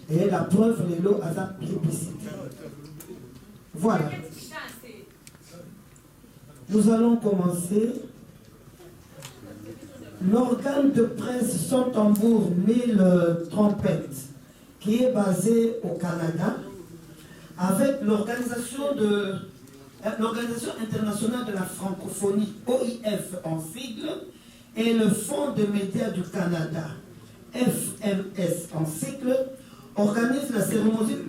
Et la preuve, les lots à la publicité. Voilà. Nous allons commencer. L'organe de presse Son Tambour 1000 trompettes, qui est basé au Canada, avec l'Organisation internationale de la francophonie, OIF en sigle, et le Fonds des médias du Canada, FMS en sigle, organise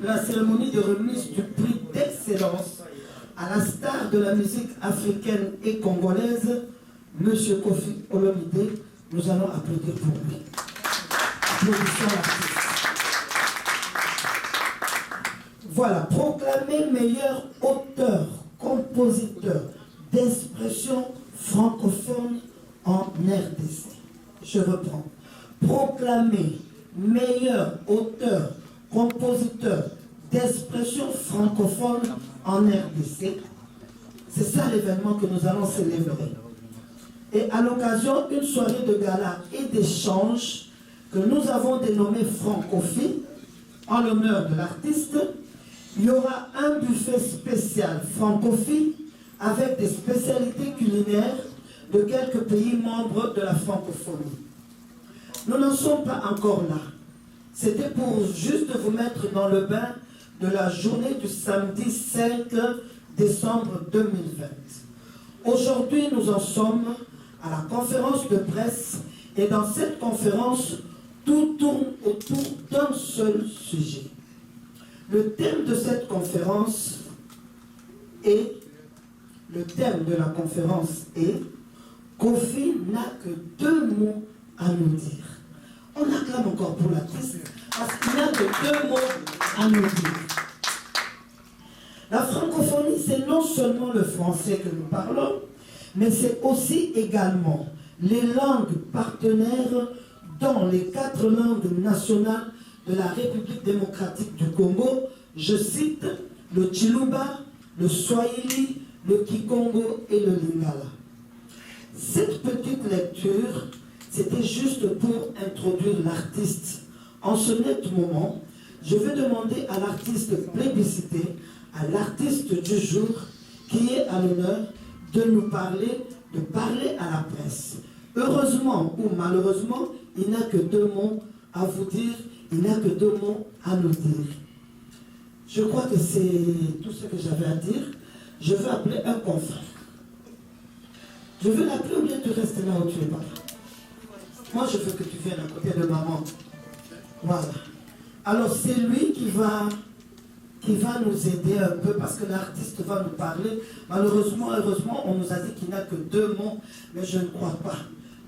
la cérémonie de remise du prix d'excellence à la star de la musique africaine et congolaise, M. Kofi Olomide. Nous allons applaudir pour lui. Applaudissons l'artiste. Voilà, proclamé meilleur auteur, compositeur d'expression francophone en RDC. Je reprends. Proclamé meilleur auteur, compositeur d'expression francophone en RDC. C'est ça l'événement que nous allons célébrer. Et à l'occasion, une soirée de gala et d'échange que nous avons dénommée Francophi, en l'honneur de l'artiste, il y aura un buffet spécial Francophi avec des spécialités culinaires de quelques pays membres de la francophonie. Nous n'en sommes pas encore là. C'était pour juste vous mettre dans le bain de la journée du samedi 5 décembre 2020. Aujourd'hui, nous en sommes à la conférence de presse et dans cette conférence, tout tourne autour d'un seul sujet. Le thème de cette conférence est, le thème de la conférence est Kofi n'a que 2 mots à nous dire. On acclame encore pour l'artiste parce qu'il n'a que 2 mots à nous dire. La francophonie, c'est non seulement le français que nous parlons, mais c'est aussi également les langues partenaires dans les 4 langues nationales de la République démocratique du Congo. Je cite le Chiluba, le Swahili, le Kikongo et le Lingala. Cette petite lecture, c'était juste pour introduire l'artiste. En ce net moment, je vais demander à l'artiste plébiscité, à l'artiste du jour, qui est à l'honneur de nous parler, de parler à la presse. Heureusement ou malheureusement, il n'a que 2 mots à vous dire, il n'a que 2 mots à nous dire. Je crois que c'est tout ce que j'avais à dire. Je veux appeler un confrère. Je veux l'appeler ou bien tu restes là où tu es pas. Moi, je veux que tu viennes à côté de maman. Voilà. Alors, c'est lui qui va nous aider un peu parce que l'artiste va nous parler. Malheureusement, heureusement, on nous a dit qu'il n'a que 2 mots, mais je ne crois pas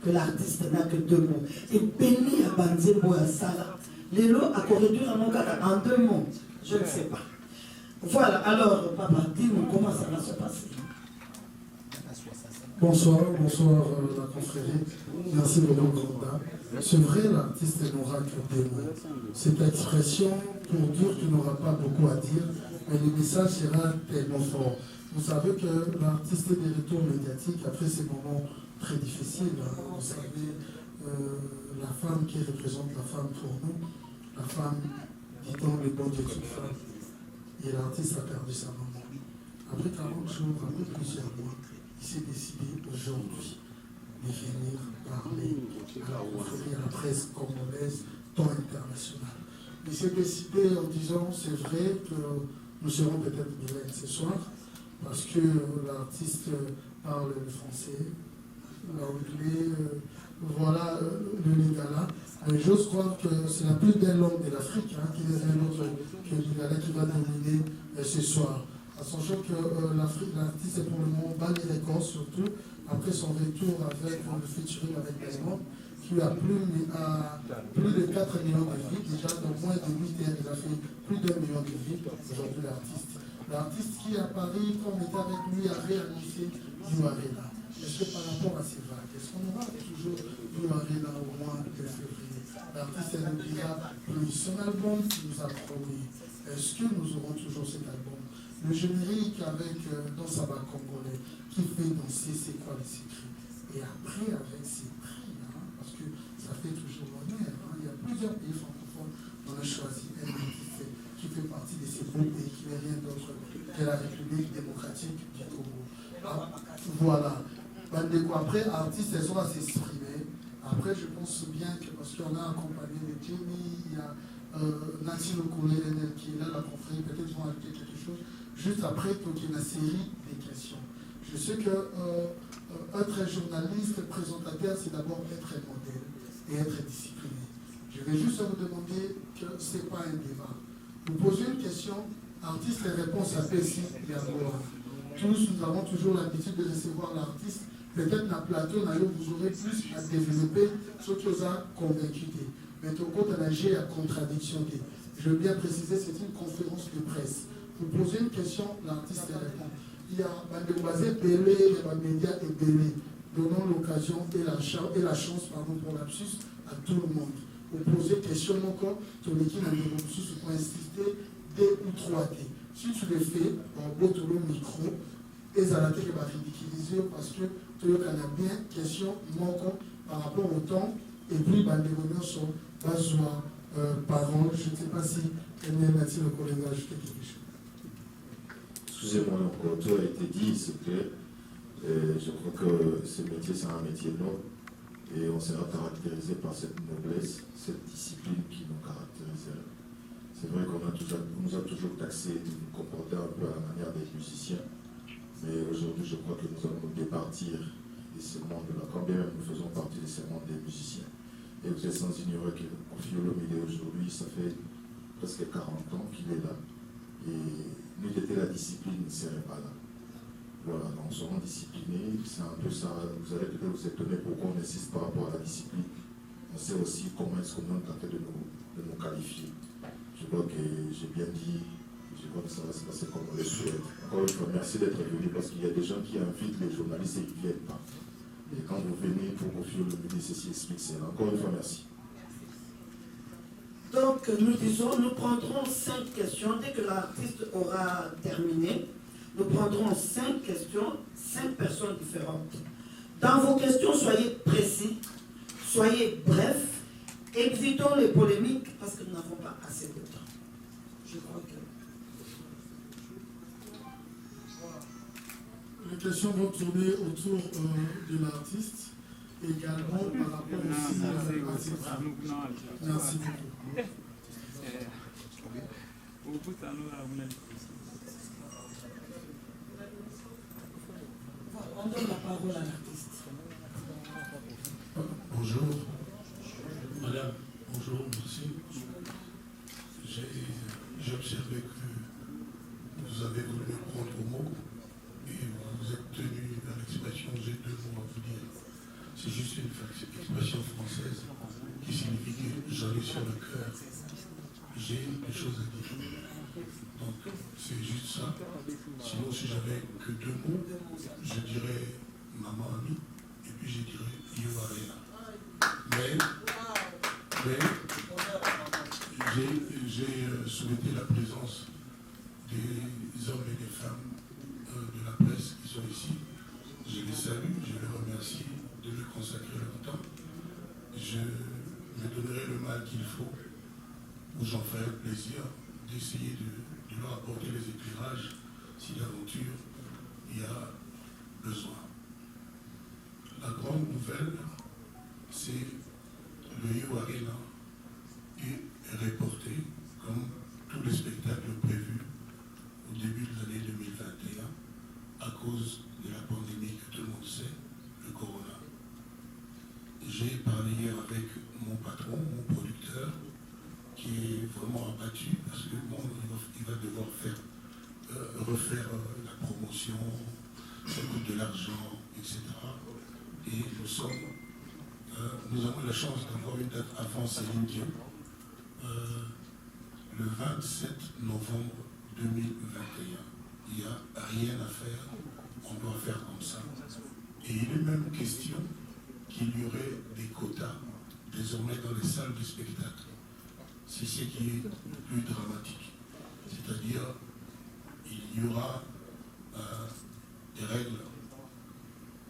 que l'artiste n'a que 2 mots. Et béni à Banzembo à Sala. Les lots à corréduire en 2 mots. Je ne sais pas. Voilà, alors, papa, dis-nous comment ça va se passer. Bonsoir, la confrérie. Merci beaucoup, grande dame. C'est vrai, l'artiste n'aura que 2 mots. Cette expression, pour dire qu'il n'aura pas beaucoup à dire, mais le message sera tellement fort. Vous savez que l'artiste est des retours médiatiques après ces moments très difficiles. Vous savez, la femme qui représente la femme pour nous, la femme, dit-on, le bon Dieu d'une femme, et l'artiste a perdu sa maman. Après 40 jours, après plusieurs mois, il s'est décidé aujourd'hui de venir parler à la presse congolaise, tant internationale. Il s'est décidé en disant, c'est vrai que nous serons peut-être bilingues ce soir, parce que l'artiste parle le français, l'anglais, voilà le lingala. Mais j'ose croire que c'est la plus belle langue de l'Afrique, qui est un autre que le lingala qui va dominer ce soir. Sachant que l'artiste est pour le moment bat les records, surtout après son retour avec le featuring avec Desmond, qui a plus de 4 millions de vues. Déjà dans moins de 8 heures, il a fait plus d'1 million de vues. Aujourd'hui, l'artiste. L'artiste qui à Paris, quand on était avec lui, a réannoncé New Arena. Est-ce que par rapport à ces vagues, est-ce qu'on aura toujours New Arena au mois de février? L'artiste nous dira plus son album qui nous a promis. Est-ce que nous aurons toujours cet album? Le générique avec Dansaba Congolais qui fait danser c'est quoi les secrets. Et après avec ces prix, parce que ça fait toujours l'honneur. Il y a plusieurs pays francophones on a choisi un artiste qui fait partie de ces groupes et qui n'est rien d'autre que la République démocratique du Congo. Voilà. Après, artistes, elles sont à s'exprimer. Après, je pense bien que parce qu'on a accompagné les Jenny, il y a Nancy Lokoulé qui est là, la confrérie, peut-être vont ajouter quelque chose. Juste après, il y a une série de questions. Je sais que être journaliste, présentateur, c'est d'abord être un modèle et être discipliné. Je vais juste vous demander que ce n'est pas un débat. Vous posez une question, artiste, les réponses à Pessi et à Goa. Tous, nous avons toujours l'habitude de recevoir l'artiste. Peut-être dans le plateau, vous aurez plus à développer ce qui vous a convaincu. Mais au compte de la G à contradiction. Je veux bien préciser, c'est une conférence de presse. Vous posez une question, l'artiste répond. Il y a basé Bélé, il y a des médias et Bélé. Donnons l'occasion et la chance pour lapsus à tout le monde. Vous posez question encore, sur l'équipe de lapsus, pour insister D ou 3D. Si tu le fais, en beau tour le micro, et ça va être ridiculisé parce que tu as bien question manquant par rapport au temps, et puis les réunions sont besoin parole. Je ne sais pas si Mathieu le collègue a ajouté quelque chose. Excusez-moi, encore tout a été dit, c'est que je crois que ce métier, c'est un métier noble et on sera caractérisé par cette noblesse, cette discipline qui nous caractérise. C'est vrai qu'on nous a toujours taxé de nous comporter un peu à la manière des musiciens, mais aujourd'hui, je crois que nous allons nous départir de ce monde-là, quand bien même nous faisons partie de ce monde des musiciens. Et vous êtes sans ignorer que Koffi Olomide aujourd'hui, ça fait presque 40 ans qu'il est là. Et nous était la discipline ne serait pas là. Voilà, donc on sera disciplinés, c'est un peu ça. Vous allez peut-être vous étonner pourquoi on insiste par rapport à la discipline. On sait aussi comment est-ce qu'on est en train de nous qualifier. Je crois que j'ai bien dit, je crois que ça va se passer comme on le souhaite. Encore une fois, merci d'être venu parce qu'il y a des gens qui invitent les journalistes et ils ne viennent pas. Et quand vous venez pour confier le ministre, ceci explique cela. Encore une fois, merci. Donc, nous prendrons 5 questions. Dès que l'artiste aura terminé, nous prendrons 5 questions, 5 personnes différentes. Dans vos questions, soyez précis, soyez brefs, évitons les polémiques parce que nous n'avons pas assez de temps. Je crois que... Les questions vont tourner autour de l'artiste, également par rapport aussi à ses femmes. Merci beaucoup. On donne la parole à l'artiste. Bonjour, madame, bonjour, merci. J'ai observé que vous avez voulu me prendre au mot et vous êtes tenu à l'expression, j'ai 2 mots à vous dire. C'est juste une expression française qui signifie que j'en ai sur le cœur. J'ai des choses à dire. Donc, c'est juste ça. Sinon, si j'avais que 2 mots, je dirais maman amie et puis je dirais Yovarena. Mais j'ai souhaité la présence des hommes et des femmes de la presse qui sont ici. Je les salue, je les remercie de me consacrer leur temps. Je me donnerai le mal qu'il faut, ou j'en ferai le plaisir d'essayer de leur apporter les éclairages si d'aventure il y a besoin. La grande nouvelle, c'est le Yo Arena est reporté comme tous les spectacles prévus au début de l'année 2021 à cause de la pandémie que tout le monde sait, le corona. J'ai parlé hier avec mon patron, mon producteur, qui est vraiment abattu parce que bon, il va devoir refaire la promotion, ça coûte de l'argent, etc. Et nous avons la chance d'avoir une date avant Céline Dion, le 27 novembre 2021. Il n'y a rien à faire, on doit faire comme ça. Et il est même question qu'il y aurait des quotas désormais dans les salles de spectacle. C'est ce qui est plus dramatique. C'est-à-dire, il y aura des règles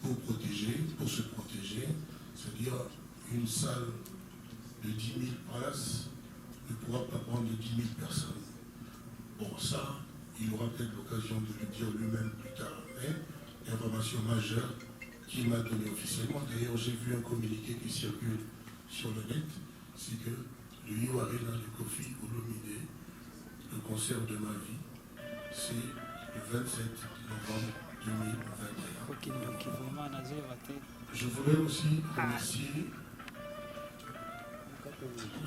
pour se protéger, c'est-à-dire une salle de 10 000 places ne pourra pas 10 000 personnes. Bon, ça, il aura peut-être l'occasion de le dire lui-même plus tard. Mais information majeure qu'il m'a donnée officiellement, d'ailleurs j'ai vu un communiqué qui circule sur le net, c'est que le You Arena de Koffi Olomide, le concert de ma vie, c'est le 27 novembre 2021. Je voudrais aussi remercier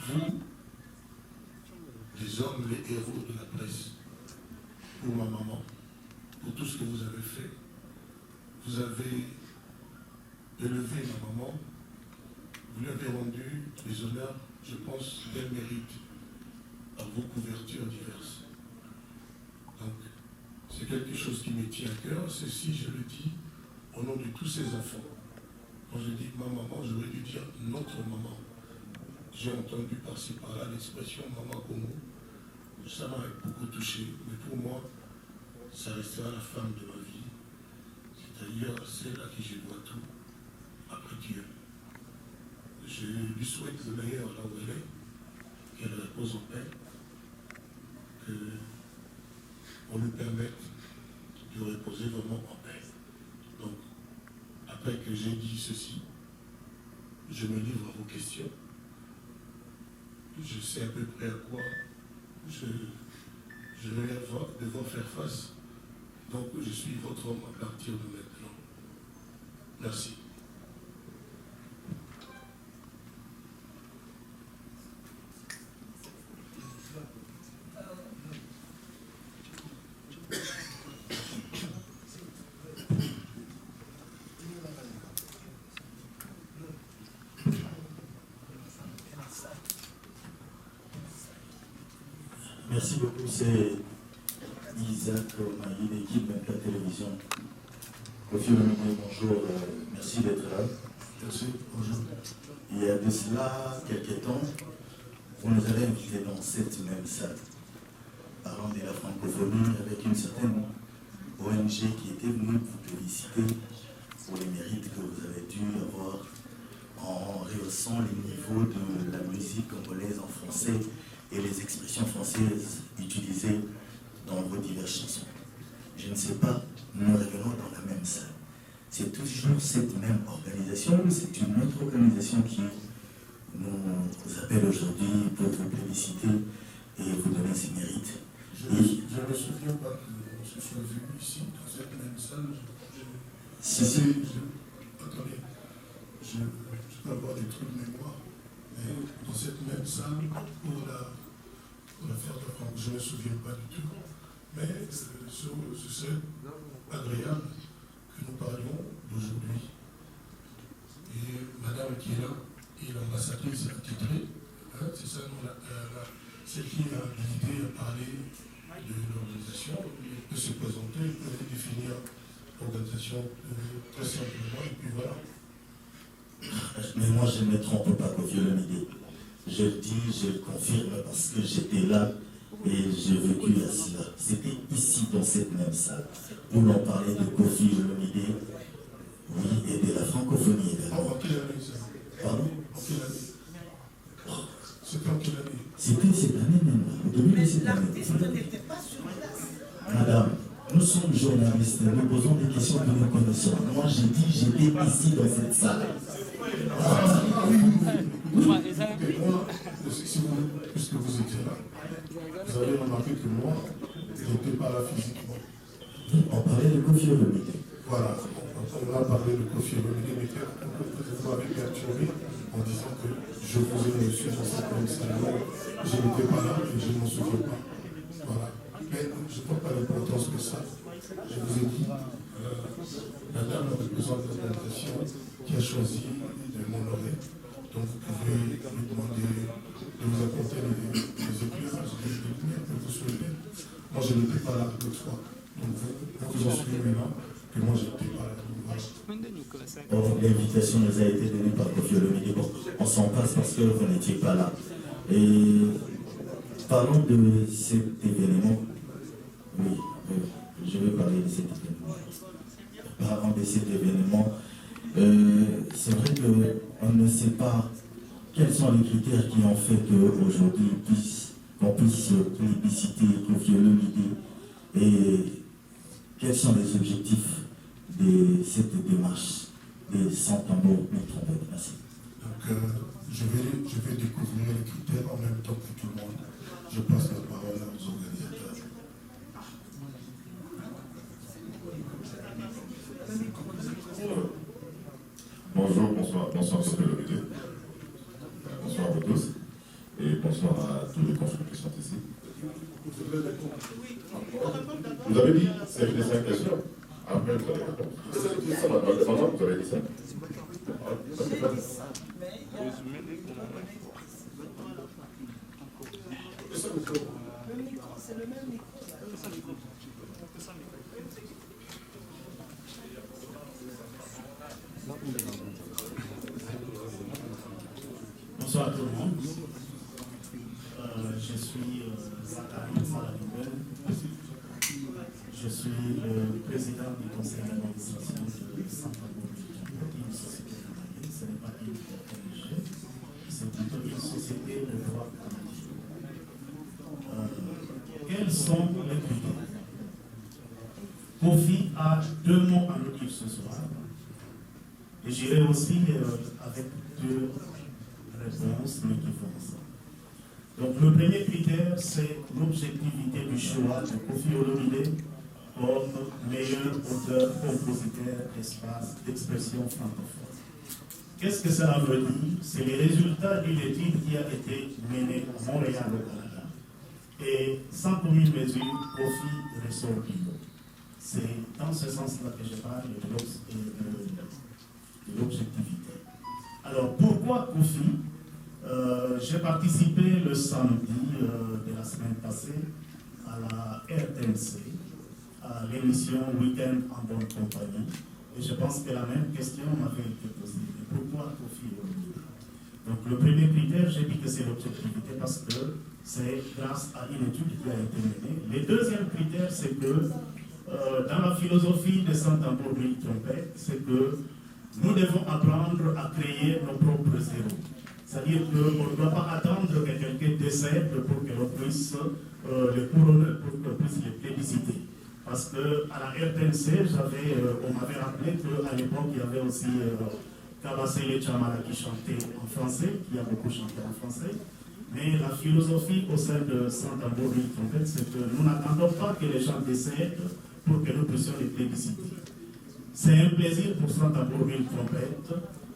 vous, les hommes, les héros de la presse, pour ma maman, pour tout ce que vous avez fait. Vous avez élevé ma maman, vous lui avez rendu les honneurs, je pense, qu'elle mérite à vos couvertures diverses. Donc, c'est quelque chose qui me tient à cœur. Ceci, je le dis au nom de tous ces enfants. Quand je dis ma maman, j'aurais dû dire notre maman. J'ai entendu par-ci par-là l'expression maman Congo. Ça m'a beaucoup touché, mais pour moi, ça restera la femme de ma vie. C'est-à-dire celle à qui je dois tout, après Dieu. Je lui souhaite le meilleur là où elle est, qu'elle repose en paix, qu'on lui permette de reposer vraiment en paix. Donc, après que j'ai dit ceci, je me livre à vos questions. Je sais à peu près à quoi je vais devoir faire face. Donc, je suis votre homme à partir de maintenant. Merci. Merci beaucoup, c'est Isaac Maï, l'équipe de la télévision. Koffi Olomide, bonjour, merci d'être là. Merci, bonjour. Il y a de cela quelques temps, vous nous avez invités dans cette même salle, parlant de la francophonie, avec une certaine ONG qui était venue vous féliciter pour les mérites que vous avez dû avoir en rehaussant les niveaux de la musique congolaise en français et les expressions françaises utilisées dans vos diverses chansons. Je ne sais pas, nous revenons dans la même salle. C'est toujours cette même organisation ou c'est une autre organisation qui nous appelle aujourd'hui pour vous féliciter et vous donner ces mérites? Je ne me souviens pas qu'on se soit vu ici, dans cette même salle. Attendez, je peux avoir des trucs de mémoire, mais dans cette même salle, pour l'affaire de France, je ne me souviens pas du tout. Mais ce serait agréable que nous parlions d'aujourd'hui. Et madame qui est là, et l'ambassadrice attitrée, hein, c'est ça, celle qui a l'idée à parler de l'organisation, elle peut se présenter, elle peut définir l'organisation très simplement, et puis voilà. Mais moi je ne me trompe pas, Koffi Olomide. Je le dis, je le confirme parce que j'étais là et j'ai vécu à cela. C'était ici, dans cette même salle, où l'on parlait de Koffi Olomide, oui, et de la francophonie également. En quelle année ça? Pardon? En quelle année? C'était en quelle année? C'était cette année même, au début de cette année. L'artiste n'était pas sur place. Madame, nous sommes journalistes, nous posons des questions que nous connaissons. Moi j'ai dit, j'étais ici dans cette salle. Et moi, puisque vous étiez là, vous avez remarqué que moi, je n'étais pas là physiquement. On parlait de Koffi Olomide. Voilà, on a parlé de Koffi Olomide, mais vous m'avez perturbé en disant que je vous ai reçu dans cette même salle. Je n'étais pas là et je ne m'en souviens pas. Voilà. Mais je ne prends pas l'importance que ça. Je vous ai dit, la dame représente l'organisation qui a choisi de m'honorer. Donc vous pouvez lui demander de vous apporter les éclairages, les lumières que vous souhaitez. Moi je n'étais pas là l'autre fois. Donc vous en suivez maintenant que moi je n'étais pas là. Voilà. Bon, l'invitation nous a été donnée par Koffi Olomide. Bon, on s'en passe parce que vous n'étiez pas là. Et parlons de cet événement. Oui, je vais parler de cet événement. Parlons de cet événement. C'est vrai qu'on ne sait pas quels sont les critères qui ont fait qu'aujourd'hui ils puissent qu'on puisse plébisciter, Kofi Olomide, et quels sont les objectifs de cette démarche de sans tambour ni trompette? Merci. Donc, je vais découvrir les critères en même temps que tout le monde. Je passe la parole aux organisateurs. Bonjour, bonsoir, Kofi Olomide. Bonsoir à vous tous et bonsoir à tous les confrères qui sont ici. Vous avez dit, c'est les 5 questions. Après, vous avez répondre. Vous avez dit ça. C'est le même micro. Bonsoir à tout le monde. Je suis Zachary Salamibel. Je suis le président du conseil d'administration de Saint-Tambour, une société canadienne. Ce n'est pas une ONG, c'est plutôt une société de droit canadien. Quels sont les critères? Kofi a 2 mots à nous dire ce soir. Et j'irai aussi avec 2 réponses, mais qui font ça. Donc le premier critère, c'est l'objectivité du choix de Kofi Olomide comme meilleur auteur, compositeur d'expression francophone. Qu'est-ce que cela veut dire? C'est les résultats d'une étude qui a été menée à Montréal au Canada. Et sans commune mesure, Kofi ressort du lot. C'est dans ce sens-là que je parle de l'objectivité. Alors pourquoi Kofi? J'ai participé le samedi de la semaine passée à la RTNC, à l'émission Week-end en bonne compagnie. Et je pense que la même question m'avait été posée. Mais pourquoi Kofi Olomide? Donc le premier critère, j'ai dit que c'est l'objectivité parce que c'est grâce à une étude qui a été menée. Le deuxième critère, c'est que dans la philosophie de Saint-Tambour ni trompette, c'est que nous devons apprendre à créer nos propres héros. C'est-à-dire qu'on ne doit pas attendre que quelqu'un décède pour que l'on puisse les couronner, pour qu'on puisse les plébisciter. Parce qu'à la RTNC, on m'avait rappelé qu'à l'époque, il y avait aussi Kabassele Chamala qui chantait en français, qui a beaucoup chanté en français. Mais la philosophie au sein de Saint-Tambour ni trompette, c'est que nous n'attendons pas que les gens décèdent pour que nous puissions les plébisciter. C'est un plaisir pour Saint-Tambour ni trompette.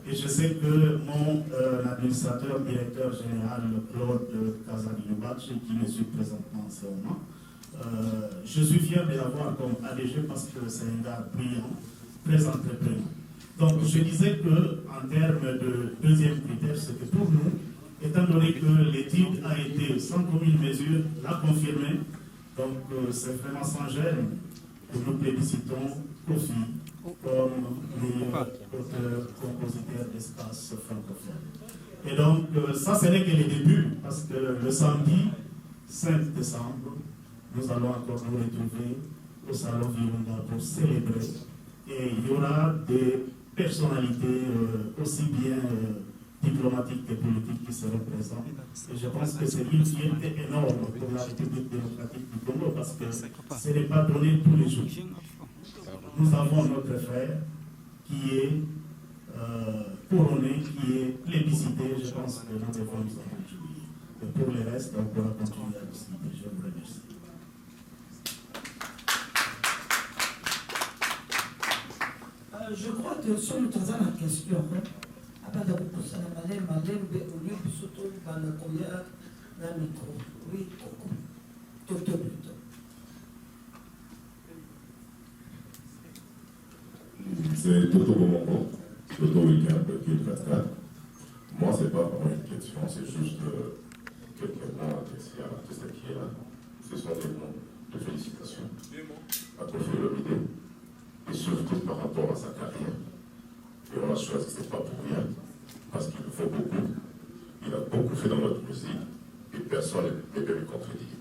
Et je sais que mon administrateur, directeur général, Claude Casadinobac, qui me suit présentement en ce moment, je suis fier de l'avoir comme ADG parce que c'est un gars brillant, très entreprenant. Donc je disais qu'en termes de deuxième critère, c'est que pour nous, étant donné que l'étude a été sans commune mesure, l'a confirmé, donc c'est vraiment sans gêne que nous plébiscitons Kofi comme meilleur auteur, compositeur d'espace francophone. Et donc, ça, ce n'est que le début, parce que le samedi 5 décembre, nous allons encore nous retrouver au Salon Virunga pour célébrer. Et il y aura des personnalités aussi bien diplomatiques que politiques qui seront présentes. Et je pense que c'est une fierté énorme pour la République démocratique du Congo, parce que ce n'est pas donné tous les jours. Nous avons notre frère qui est couronné, qui est plébiscité. Je pense que nous devons nous en réjouir. Et pour le reste, on pourra continuer à discuter. Je vous remercie. Je crois que sur le temps la question, après de repousser la malème, au lieu de surtout dans le courrier, dans le micro. Oui, Coco. Toto plutôt. C'est Toto Bomongo, Toto Weekend, Guide 24. Moi, c'est pas vraiment une question, c'est juste quelques mots adressés à l'artiste qui est là. Ce sont des mots de félicitations à Kofi Olomide, et surtout par rapport à sa carrière. Et on a choisi, c'est pas pour rien, parce qu'il faut beaucoup. Il a beaucoup fait dans notre musique, et personne ne peut lui contredire.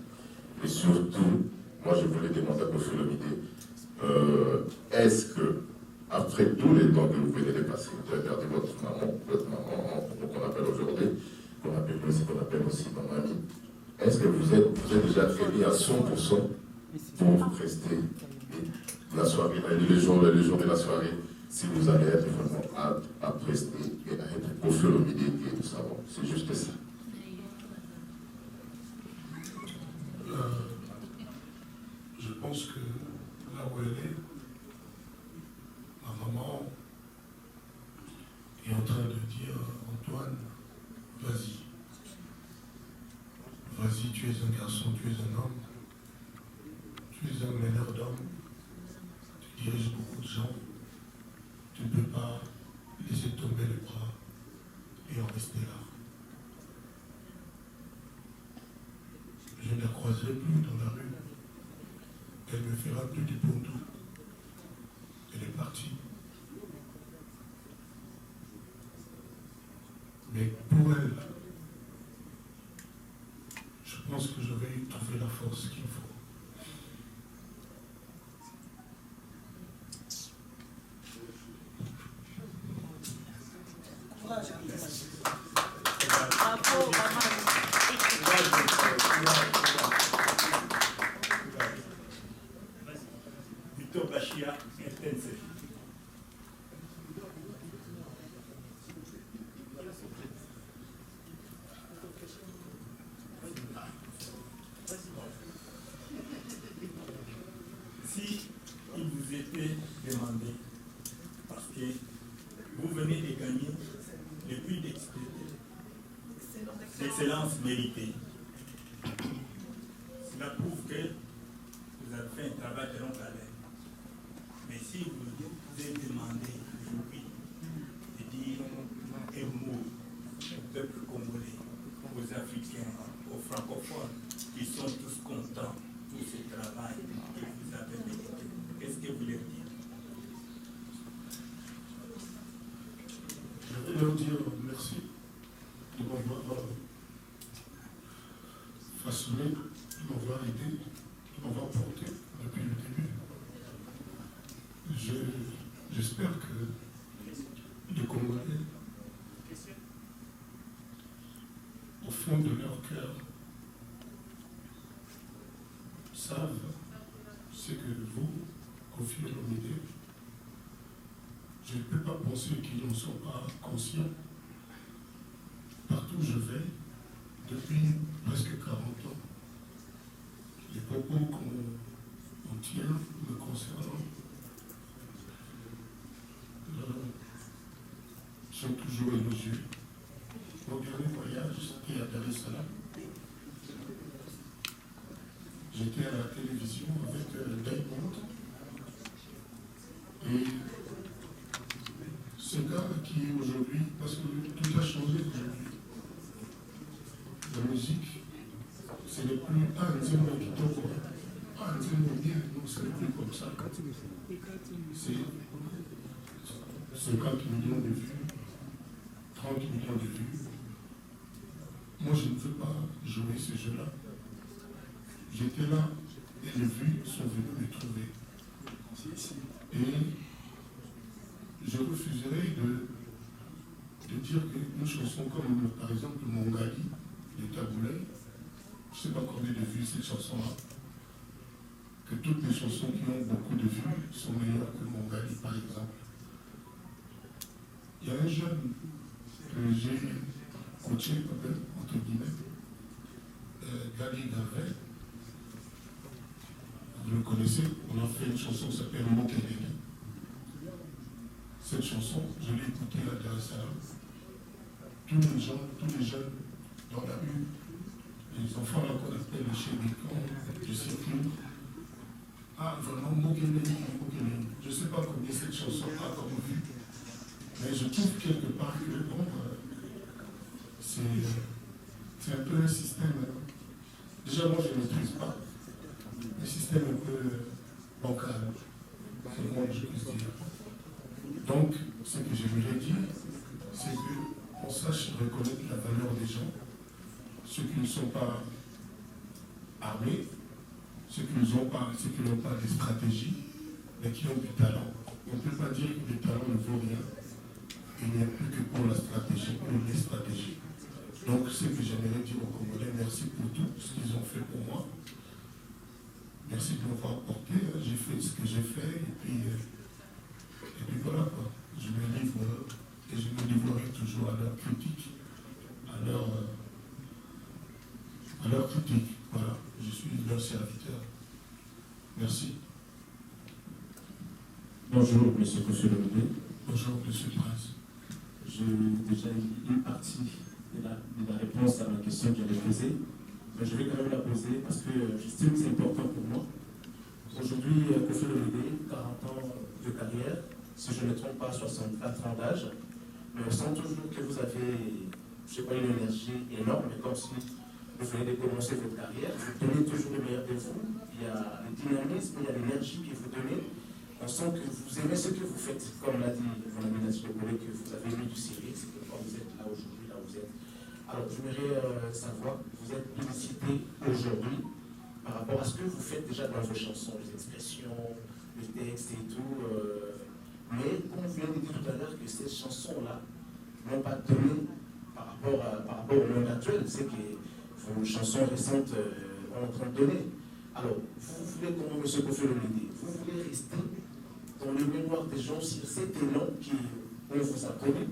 Et surtout, moi, je voulais demander à Kofi Olomide, est-ce que après tous les temps que vous venez de passer, vous avez perdu votre maman qu'on appelle aujourd'hui, qu'on appelle aussi ma mamie. Est-ce que vous êtes garçons pour rester la soirée, le jour de la soirée, si vous allez être vraiment à prester et à être confiant au milieu et tout ça. Bon, c'est juste ça. Je pense que là où elle est, ma maman est en train de dire Antoine, vas-y. Vas-y, tu es un garçon, tu es un homme, tu es un meneur d'hommes, tu diriges beaucoup de gens, tu ne peux pas laisser tomber les bras et en rester là. Je ne la croiserai plus dans la rue. Elle me fera plus du pontou. Elle est partie. Mais pour elle, je pense que je vais trouver la force qu'il faut. Victor Bachia, RTNC. Si il vous était demandé, parce que vous venez de gagner le prix d'excellence méritée, cela prouve que vous avez fait un travail de longue haleine. Mais si vous êtes demandé aujourd'hui de dire un mot au peuple congolais, aux Africains, aux francophones, qui sont tous contents pour ce travail que vous avez mérité, qu'est-ce que vous leur dites? Je vais leur dire merci de m'avoir façonné, de m'avoir aidé, de m'avoir porté depuis le début. J'espère que les Congolais, au fond de leur cœur, savent ce que vous, Koffi Olomide, je ne peux pas penser qu'ils n'en sont pas conscients. Partout où je vais, depuis presque 40 ans, les propos qu'on tient me concernant sont toujours élogieux. Mon dernier voyage, c'était à Dar es Salaam. J'étais à la télévision avec Diamond. Et ce gars qui est aujourd'hui, parce que tout a changé aujourd'hui. La musique, ce n'est plus un Nzembo Kitoko, un Nzembo bien, non, ce n'est plus comme ça. C'est 50 millions de vues, 30 millions de vues. Moi, je ne veux pas jouer ce jeu-là. J'étais là et les vues sont venues me trouver. Et je refuserais de dire qu'une chanson comme, par exemple, Mongali, de Taboulay, je ne sais pas combien de vues cette chanson-là, que toutes les chansons qui ont beaucoup de vues sont meilleures que Mongali, par exemple. Il y a un jeune que j'ai coaché, entre guillemets, Gali Garvey. Vous le connaissez, on a fait une chanson qui s'appelle Mokelele. Cette chanson, je l'ai écoutée à Dar es Salaam. Tous les gens, tous les jeunes dans la rue, les enfants là qu'on appelle les chéricans, je sais plus. Ah, vraiment, Mokelele, Mokelele. Je ne sais pas combien cette chanson a comme vue. Mais je trouve quelque part que bon, c'est un peu un système. Déjà, moi, je ne maîtrise pas. Un système un peu bancal. C'est le moins que je puisse dire. Donc, ce que j'aimerais dire, c'est qu'on sache reconnaître la valeur des gens, ceux qui ne sont pas armés, ceux qui n'ont pas des stratégies, mais qui ont du talent. On ne peut pas dire que le talent ne vaut rien. Il n'y a plus que pour la stratégie, pour les stratégies. Donc, ce que j'aimerais dire aux Congolais, merci pour tout ce qu'ils ont fait pour moi. merci de m'avoir porté. J'ai fait ce que j'ai fait et puis voilà quoi. Je me livre et je me livrerai toujours à leur critique, à leur critique. Voilà, je suis leur serviteur. Merci. Bonjour, monsieur Koscielny. Bonjour, monsieur le Prince. J'ai déjà eu une partie de la réponse à ma question que j'avais posée, mais je vais quand même la poser parce que j'estime que c'est important pour moi. Aujourd'hui, Koscielny, 40 ans de carrière, si je ne me trompe pas, 64 ans d'âge, mais on sent toujours que vous avez, je ne sais pas, une énergie énorme, mais comme si vous venez de commencer votre carrière, vous donnez toujours le meilleur de vous, il y a le dynamisme, il y a l'énergie que vous donnez. On sent que vous aimez ce que vous faites, comme l'a dit mon ami Nassir Collé, que vous avez mis du sérieux, c'est pourquoi vous êtes là aujourd'hui, là où vous êtes. Alors, j'aimerais savoir, vous êtes félicité aujourd'hui par rapport à ce que vous faites déjà dans vos chansons, les expressions, les textes et tout. Mais, comme vous venez de dire tout à l'heure, que ces chansons-là n'ont pas donné par rapport au monde actuel, c'est que vos chansons récentes ont en train de donner. Alors, vous voulez, comme M. Koscielny, vous voulez rester dans les mémoires des gens sur cet élan qu'on vous a connu,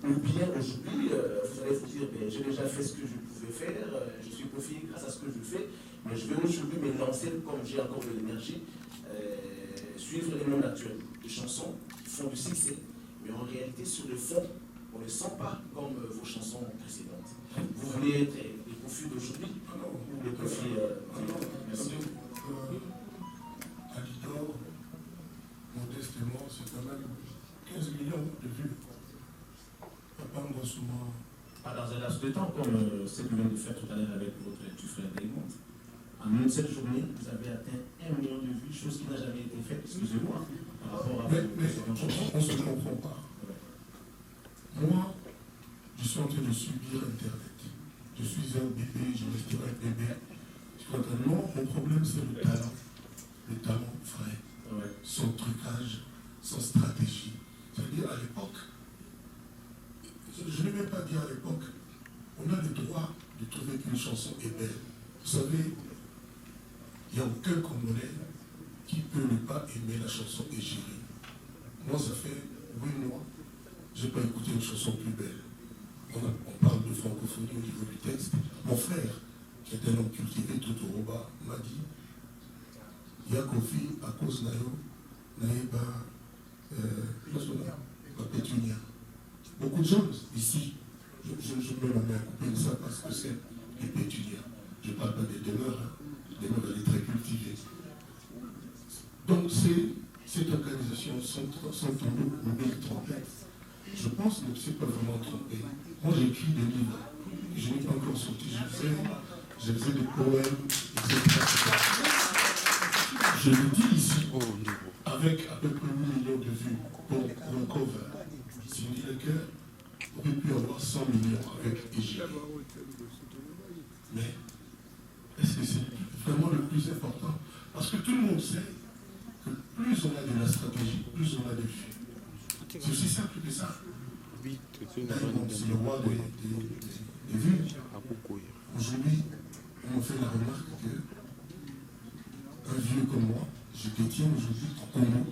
ou bien aujourd'hui, vous allez vous dire, ben, j'ai déjà fait ce que je pouvais faire, je suis confié grâce à ce que je fais, mais je vais aujourd'hui me lancer, comme j'ai encore de l'énergie, suivre les mondes actuels. Les chansons qui font du succès, mais en réalité, sur le fond, on ne sent pas comme vos chansons précédentes. Vous voulez être les confus d'aujourd'hui ou les confus... merci. Alidor, modestement, c'est quand même 15 millions de vues. Papa Ngosouma. Pas dans un laps de temps, comme ce que vous venez de faire tout à l'heure avec votre petit frère Desmond. En une seule journée, vous avez atteint 1 million de vues, chose qui n'a jamais été faite, excusez-moi, par rapport à... Mais on ne se comprend pas. Moi, je suis en train de subir Internet. Je suis un bébé, je resterai un bébé. Non, mon problème c'est le talent vrai, son trucage, son stratégie. C'est-à-dire à l'époque, je ne vais même pas dire à l'époque, on a le droit de trouver qu'une chanson est belle. Vous savez, il n'y a aucun Congolais qui peut ne pas aimer la chanson Égérie. Moi, ça fait 8 mois, je n'ai pas écouté une chanson plus belle. On parle de francophonie au niveau du texte. Mon frère, qui est un homme cultivé tout au Roba, m'a dit Yakofi, à cause nayo, naïba, pétunia. Beaucoup de gens ici, je mets ma main à couper ça parce que c'est des pétunias. Je ne parle pas des demeures, des demeures elle est très cultivée. Donc cette organisation, sans tombeau ou bien trompette, je pense qu'elle ne s'est pas vraiment trompée. Moi j'ai écrit des livres, je n'ai pas encore sorti, je faisais des poèmes, etc. Je le dis ici, avec à peu près 8 millions de vues pour un cover. Si on dit le cœur, on aurait pu avoir 100 millions avec Égérie. Mais est-ce que c'est vraiment le plus important? Parce que tout le monde sait que plus on a de la stratégie, plus on a de vues. C'est aussi simple que ça. C'est le roi des vues. Aujourd'hui, on me fait la remarque qu'un vieux comme moi, je détiens aujourd'hui au Congo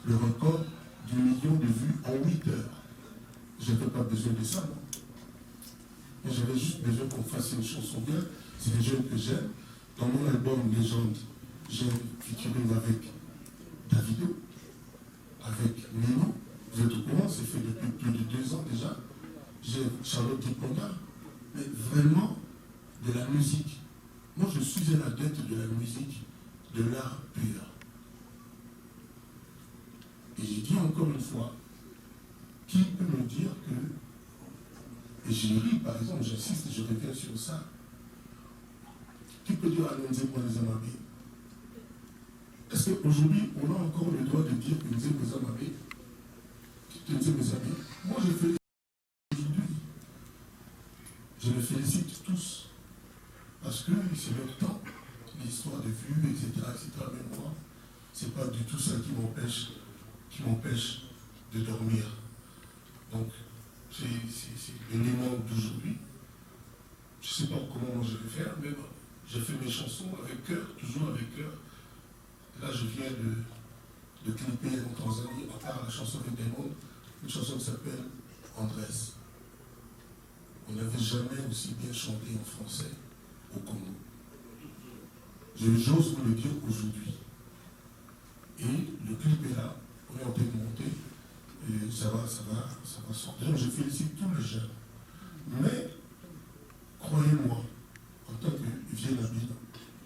le record du million de vues en 8 heures. Je n'avais pas besoin de ça, non? Mais j'avais juste besoin qu'on fasse une chanson bien. C'est des jeunes que j'aime. Dans mon album Légende, j'ai un featuring avec Davido, avec Nino. Vous êtes au courant, c'est fait depuis plus de 2 ans déjà. J'ai Charlotte Diponda. Mais vraiment, de la musique. Moi, je suis un adepte de la musique, de l'art pur. Et j'ai dit encore une fois, qui peut me dire que, et Égérie, par exemple, j'insiste, je reviens sur ça, qui peut dire à Nzembo Nzamabé? Est-ce qu'aujourd'hui, on a encore le droit de dire que Nzembo Nzamabé, moi je félicite aujourd'hui, je les félicite tous, parce que c'est leur temps, l'histoire de vues, etc., mais moi, c'est pas du tout ça qui m'empêche de dormir. Donc, c'est l'élément d'aujourd'hui. Je ne sais pas comment je vais faire, mais bon, je fais mes chansons avec cœur, toujours avec cœur, Là, je viens de clipper en Tanzanie, à part la chanson de Démon, une chanson qui s'appelle Andrés. On n'avait jamais aussi bien chanté en français au Congo. J'ose vous le dire aujourd'hui. Et le clip est là, on est en train de monter, et ça va sortir. Je félicite tous les jeunes. Mais, croyez-moi, en tant que vieux Nabila,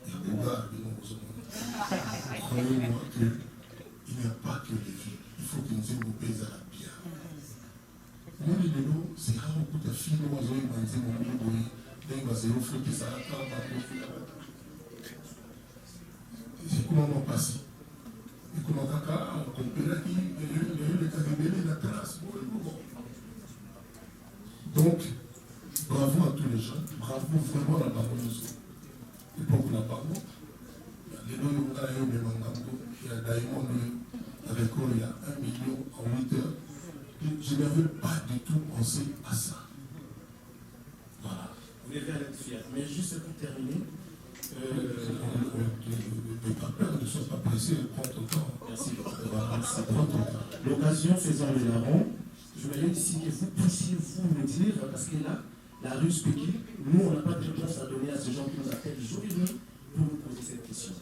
il y a des gars croyez-moi qu'il n'y a pas que les vies. Il faut que nous ayons des pays à la bien. Moi, les vélos, c'est rare beaucoup de filles, moi, j'ai eu un zéro, c'est comment on passe. Et comment on comprend qu'il y a eu la trace. Donc, bravo à tous les jeunes, bravo vraiment à la parole. Et pour la parole, les deux, il y a Diamond avec il y a 1 million en 8 heures. Je n'avais pas du tout pensé à ça. Voilà. Vous devez en être fier. Mais juste pour terminer, ne pas peur, ne sois pas pressé, prends ton temps. merci. L'occasion faisant le larron, je voulais ici que vous puissiez vous me dire, parce que là, la rue Spéki, nous, on n'a pas de réponse à donner à ces gens qui nous appellent jour et nuit pour nous poser cette question.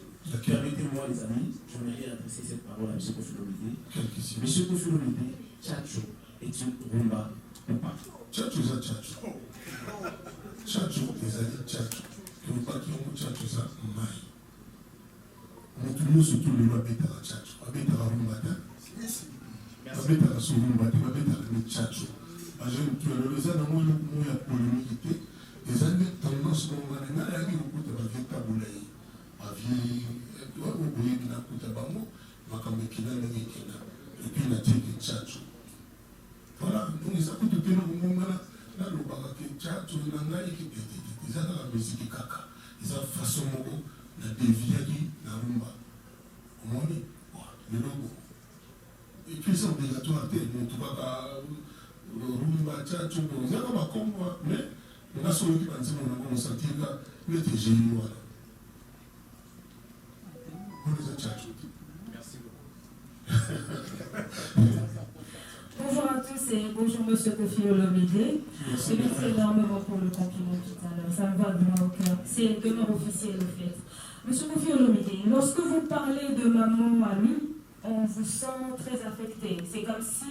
Permettez-moi, les amis, je voudrais adresser cette parole à M. Kofi Olomide. M. Kofi Olomide, Tchatcho est une rumba ou pas? Tchatcho, c'est Tchatcho. Tchatcho, les amis, Tchatcho. Que pas qui ont Tchatcho, ça, maï. On tout surtout le mabeta à Tchatcho. Mabeta à rumba, mabeta à son rumba, mabeta à Tchatcho. Tu as le zan, moi, il y a polémique. Les amis, tendance, on va aller à l'écoute de la vie taboulaï. Et puis il a dit que Tchatcho. Voilà, donc ils ont tout le monde là, le bagaké Tchatcho, il a la musique kaka. Ils ont façon de dévier la rumba. Au moins, le logo. Et puis c'est obligatoire, tu vas rumba Tchatcho, on a comme moi, mais on a sauvé qui pensait qu'on a senti là, il était génial. Merci beaucoup. Bonjour à tous et bonjour Monsieur Kofi Olomide. Merci énormément pour le compliment tout à l'heure. Ça me va droit au cœur. C'est demain officiel le fait. Monsieur Kofi Olomide, lorsque vous parlez de maman à lui, on vous sent très affecté. C'est comme si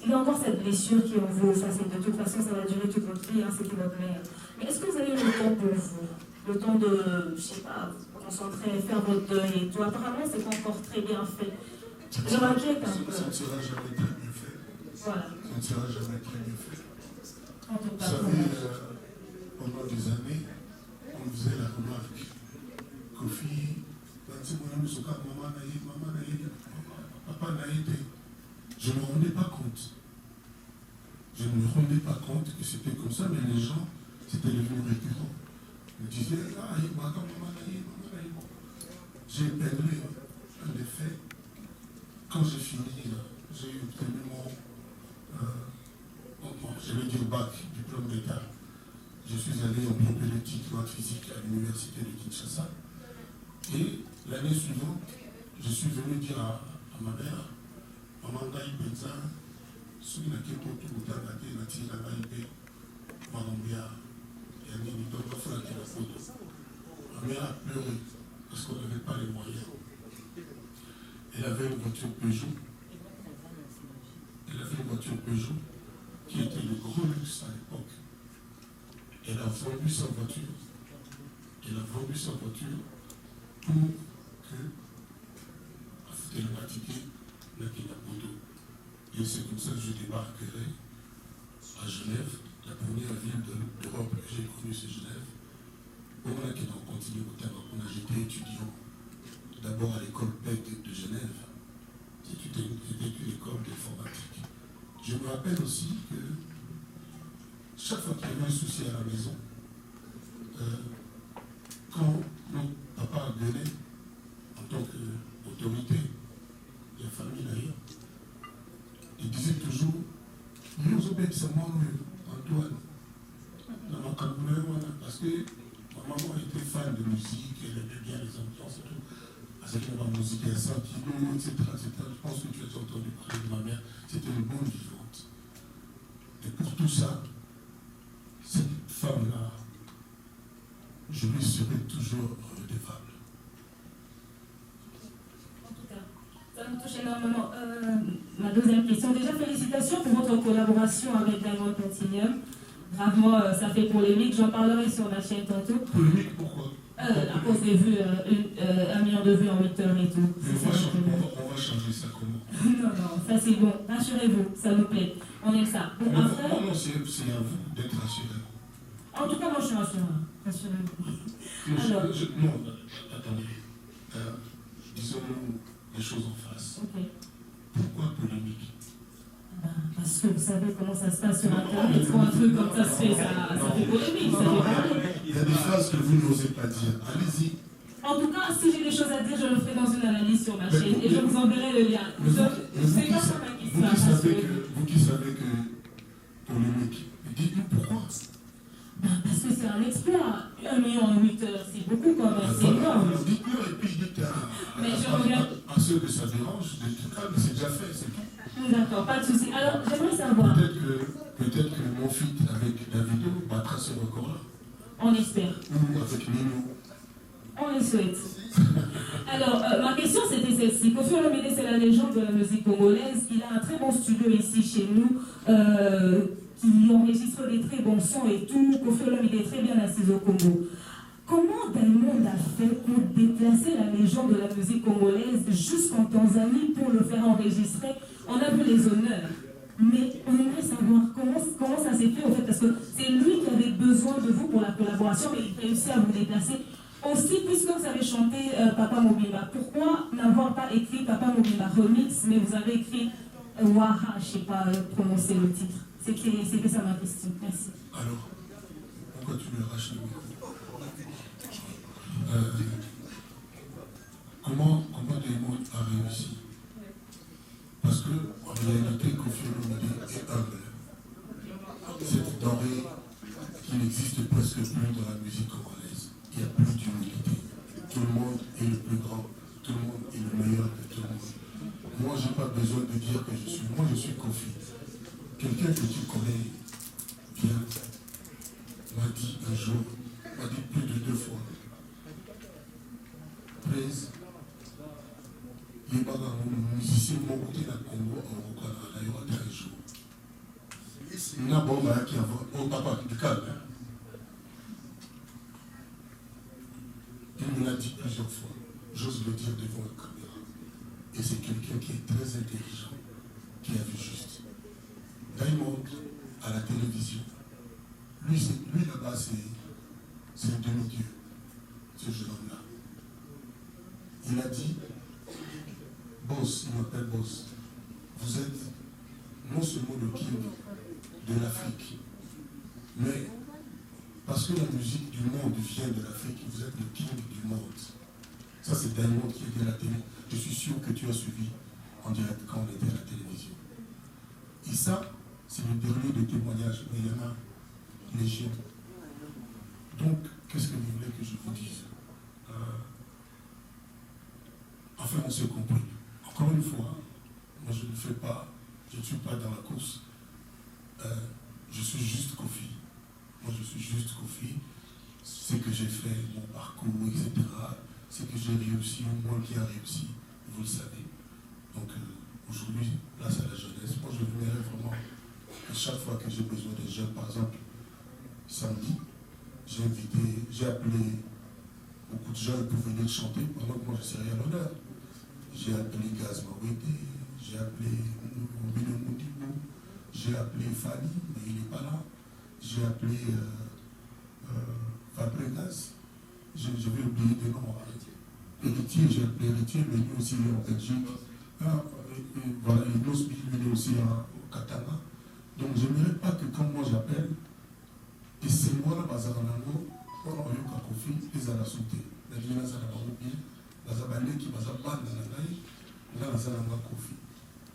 il y a encore cette blessure qui en vous effacer. De toute façon, ça va durer toute votre vie, hein, c'est votre mère. Mais est-ce que vous avez le temps pour vous? Le temps de, je sais pas, vous concentrer, faire votre deuil et tout. Apparemment, c'est pas encore très bien fait. Je m'inquiète un peu. Ça ne sera jamais très bien fait. Voilà. Ça ne sera jamais très bien fait. Vous savez, pendant des années, on faisait la remarque. Kofi, papa n'a aidé. Je ne me rendais pas compte. Je ne me rendais pas compte que c'était comme ça, mais les gens, c'était devenu récurrent. Ils me disaient, ah, j'ai épinglé un des faits. Quand j'ai fini, j'ai obtenu je vais dire bac, diplôme d'État. Je suis allé en propédeutique maths physique à l'université de Kinshasa. Et l'année suivante, je suis venu dire à ma mère, maman Gaï Benza, celui qui est pour tout le temps, la tire à Gaï Marambia, et elle dit, donc, il faut la tirer la photo. Ma mère a pleuré parce qu'on n'avait pas les moyens. Elle avait une voiture Peugeot. Elle avait une voiture Peugeot qui était le gros luxe à l'époque. Elle a vendu sa voiture. Elle a vendu sa voiture pour que elle m'a tiqué la Bodo. Et c'est comme ça que je débarquerai à Genève, la première ville d'Europe que j'ai connue, c'est Genève. On a qui a continué au Tabac, j'étais étudiant. D'abord à l'école PEC de Genève. C'était une école d'informatique. Je me rappelle aussi que chaque fois qu'il y avait un souci à la maison, quand notre papa gueulait en tant qu'autorité de la famille d'ailleurs, il disait toujours, nous obéissons Antoine, dans ma caboulin, parce que ma maman était fan de musique, elle aimait bien les ambiances et tout. Parce que la musique est 100 kilos, etc., etc. Je pense que tu as déjà entendu parler de ma mère. C'était une bonne vivante. Et pour tout ça, cette femme-là, je lui serai toujours redevable. En tout cas, ça me touche énormément. Ma deuxième question. Déjà, félicitations pour votre collaboration avec Diamond Platinum. Gravement, ça fait polémique. J'en parlerai sur ma chaîne tantôt. Polémique, pourquoi? À cause des vues, 1 million de vues en 8 heures et tout. On va changer ça comment? Non, ça c'est bon. Rassurez-vous, ça nous plaît. On aime ça. Bon, après... Non, c'est à vous d'être rassuré. En tout cas, moi je suis rassurée. Rassurez-vous. Alors... Non, attendez. Disons-nous les choses en face. Ok. Pourquoi polémique? Parce que vous savez comment ça se passe sur Internet. Quand un truc comme ça se fait, ça fait polémique. Ça fait parler. Il y a des phrases que vous n'osez pas dire. Allez-y. En tout cas, si j'ai des choses à dire, je le ferai dans une analyse sur ma chaîne et je vous enverrai le lien. C'est pas ça ma question. Vous qui savez que polémique, dites-nous pourquoi. Parce que c'est un exploit. 1 million en 8 heures, c'est beaucoup quand même. C'est énorme. Dites-nous et puis dites à ceux que ça dérange, d'être calme, c'est déjà fait, c'est tout. D'accord, pas de souci. Alors, j'aimerais savoir. Peut-être que mon feat avec Davido battra ce record-là. On espère. Ou avec Nino. On le souhaite. Alors, ma question c'était celle-ci. Koffi Olomide, c'est la légende de la musique congolaise. Il a un très bon studio ici chez nous, qui enregistre des très bons sons et tout. Koffi Olomide est très bien assis au Congo. Comment Diamond a fait pour déplacer la légende de la musique congolaise jusqu'en Tanzanie pour le faire enregistrer? On a vu les honneurs, mais on aimerait savoir comment ça s'est fait en fait, parce que c'est lui qui avait besoin de vous pour la collaboration, mais il réussit à vous déplacer. Aussi, puisque vous avez chanté Papa Mobimba, pourquoi n'avoir pas écrit Papa Mobimba Remix, mais vous avez écrit Waha, je ne sais pas prononcer le titre. C'était ça ma question. Merci. Alors, pourquoi tu lui arraches le micro? Comment Diamond a réussi? Parce que, en réalité, Koffi Olomide est humble. Cette denrée qui n'existe presque plus dans la musique congolaise. Il n'y a plus d'humilité. Tout le monde est le plus grand. Tout le monde est le meilleur de tout le monde. Moi, je n'ai pas besoin de dire que je suis. Moi, je suis Koffi. Quelqu'un que tu connais bien m'a dit un jour, m'a dit plus de 2 fois. Praise. Les musiciens m'ont côté dans le Congo, au Canada, il y aura un jour. Il y a un bon qui a un papa du calme. Il me l'a dit plusieurs fois. J'ose le dire devant la caméra. Et c'est quelqu'un qui est très intelligent, qui a vu juste. Diamond, à la télévision, lui là-bas, c'est un demi-dieu, ce jeune homme-là. Il a dit, Boss, il m'appelle Boss, vous êtes non seulement le king de l'Afrique, mais parce que la musique du monde vient de l'Afrique, vous êtes le king du monde. Ça, c'est Diamond qui était à la télé. Je suis sûr que tu as suivi en direct quand on était à la télévision. Et ça, c'est le dernier des témoignages, mais il y en a légion. Donc, qu'est-ce que vous voulez que je vous dise? Enfin, on s'est compris. Encore une fois, moi je ne fais pas, je ne suis pas dans la course. Je suis juste Koffi. Moi je suis juste Koffi. Ce que j'ai fait, mon parcours, etc. Ce que j'ai réussi, moi qui a réussi, vous le savez. Donc aujourd'hui, place à la jeunesse. Moi je verrai vraiment à chaque fois que j'ai besoin des jeunes. Par exemple, samedi, j'ai appelé beaucoup de jeunes pour venir chanter pendant que moi je serai à l'honneur. J'ai appelé Gaz Mawete, j'ai appelé Mobile Moudibou, j'ai appelé Fali, mais il n'est pas là. J'ai appelé Fabregas, je vais oublier des noms. Héritier, j'ai appelé Héritier, mais lui aussi il est en Belgique. Voilà, il est aussi au Katanga. Donc je n'aimerais pas que quand moi j'appelle, et c'est moi là, Bazaranango, on a eu Kakofi, les a la sauté. Mais il y a la bien. Qui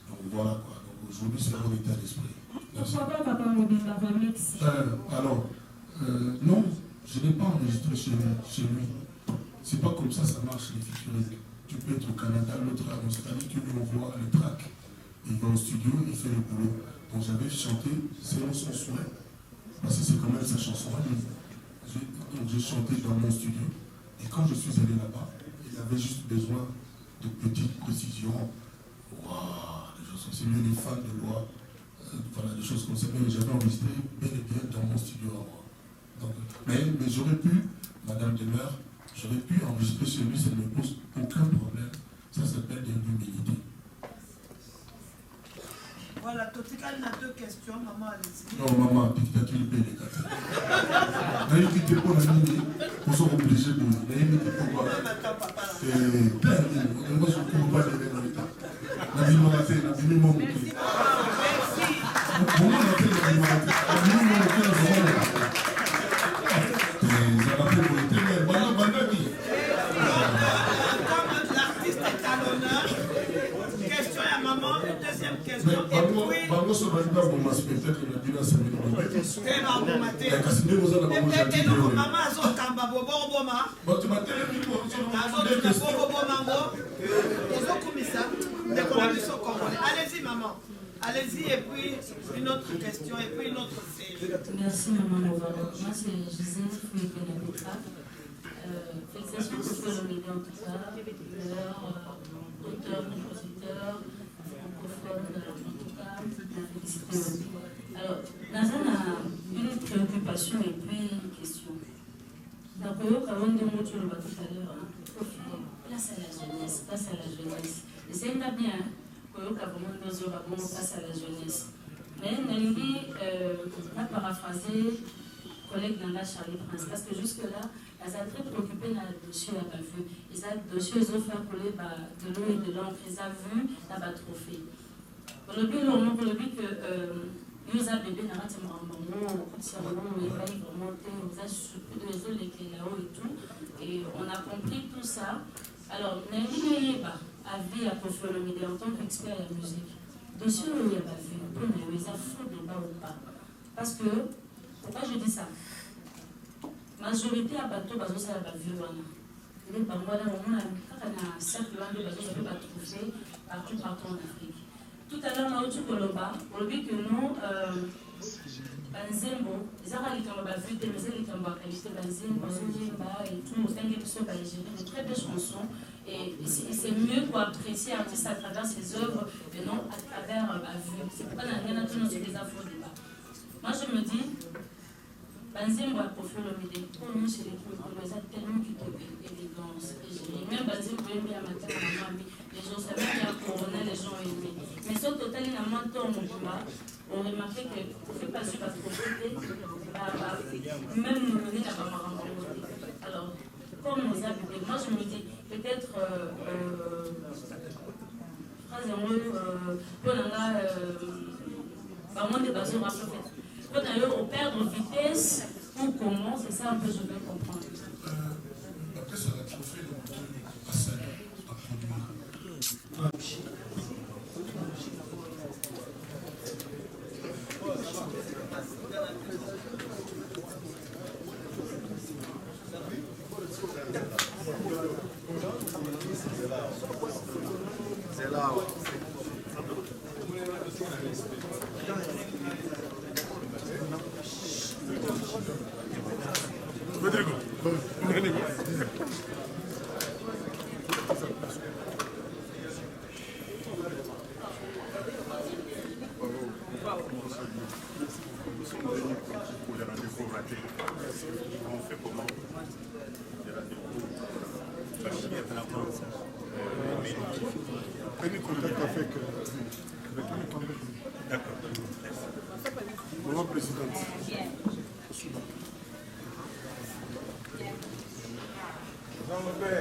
donc voilà quoi. Donc aujourd'hui c'est mon état d'esprit. Pourquoi pas Papa Mobimba Remix? Alors, non, je n'ai pas enregistré chez lui. C'est pas comme ça marche les featuring. tu peux être au Canada, l'autre en Australie, tu lui envoies le track. Il va au studio, il fait le boulot. Donc j'avais chanté selon son souhait, parce que c'est quand même sa chanson à lui. Donc j'ai chanté dans mon studio, et quand je suis allé là-bas, il avait juste besoin de petites précisions. Waouh, des choses comme ça, mieux les fans de loi, voilà, des choses comme ça. Mais j'avais enregistré bel et bien dans mon studio à moi. Donc, mais j'aurais pu, Madame Demeure, j'aurais pu enregistrer chez lui, ça ne me pose aucun problème. Ça s'appelle de l'humilité. Voilà, Totika, il a 2 questions, maman, allez-y. Non, maman, tu as tué les gars. D'ailleurs, tu t'es pas la nuit, on s'est obligé de nous. D'ailleurs, tu t'es pas quoi. Moi, je ne cours pas les gars dans l'état. La vie m'a raté, la vie m'a monté. Merci. Comment on appelle la vie m'a raté? La vie m'a raté, la vie m'a raté. Ça m'a fait pour le témoin. Comme l'artiste est à l'honneur, question à maman, une deuxième question. Bango so baliba boma spectacle na bina sa mino mate. Teba boma te. Kasi ne boza na bango ja Tete no mama zo kamba bobo boma. Bato matele miko so bobo boma ngo. Ozo kumisa. Deko na biso Congolais. Allez-y maman. Allez-y et puis une autre question et puis une autre série. Merci maman Novalo. Moi c'est Gisèle Foué-Benabetra. Félicitations pour le milieu en tout cas. Auteur, compositeur, francophone en tout cas. Félicitations. Alors, Nazan a une préoccupation et puis une question. D'abord, quand on dit mot tout à l'heure, place à la jeunesse, place à la jeunesse. Et c'est bien. Koyoka vraiment dans un bon face à la jeunesse. Mais Nalingi a paraphrasé collègue Nanga Charlie Prince parce que jusque-là, elle a très préoccupée dans le dossier à vu. Ils ont dossier ils ont fait coller de l'eau et de l'encre. Ils ont vu la trophée. Pour le but que nous avons bébé n'a pas été vraiment cerveau et pas remonté, nous avons surpris de réseaux les là-haut et tout. Et on a compris tout ça. Alors, Nalingi a vu à Kofi-Olomide en tant qu'expert de la musique. Dossier où il n'y a pas vu, il y a faux débat ou pas. Parce que, pourquoi je dis ça? Majorité à bateau, ça n'a pas vu. Il est par moi là, on a un cercle de bateau, ça peut pas trouver partout en Afrique. Tout à l'heure, on a eu Koloba, on dit que nous, Banzembo, les Arabes qui ont vu, les Arabes qui ont qualité, Banzembo, Zumba et tout, au sein de de très belles chansons. Et c'est mieux pour apprécier l'artiste à travers ses œuvres et non à travers la vue. C'est pourquoi il y a toujours des afro-débats. Moi, je me dis, Banzembo a Kofi-Olomide, pour nous, c'est les Congolais, tellement d'élégance. Même Banzembo a mis à matin à la mamie. Les gens savaient qu'il y a couronné, les gens aimés. Mais ce total, il y a moins de temps au combat. On remarquait que ne fait pas suivre à ce côté, même nous mener la maman. Alors, comme nous avons dit, moi je me dis, peut-être, phrase en haut, pour vraiment des bases au rap, pour d'ailleurs, on perd vitesse ou comment, c'est ça un peu, je veux comprendre. Après, ça va trop faire à ça, à produire. C'est là. Rodrigo. Prenez contact avec D'accord. Maman présidente. Jean-Robert.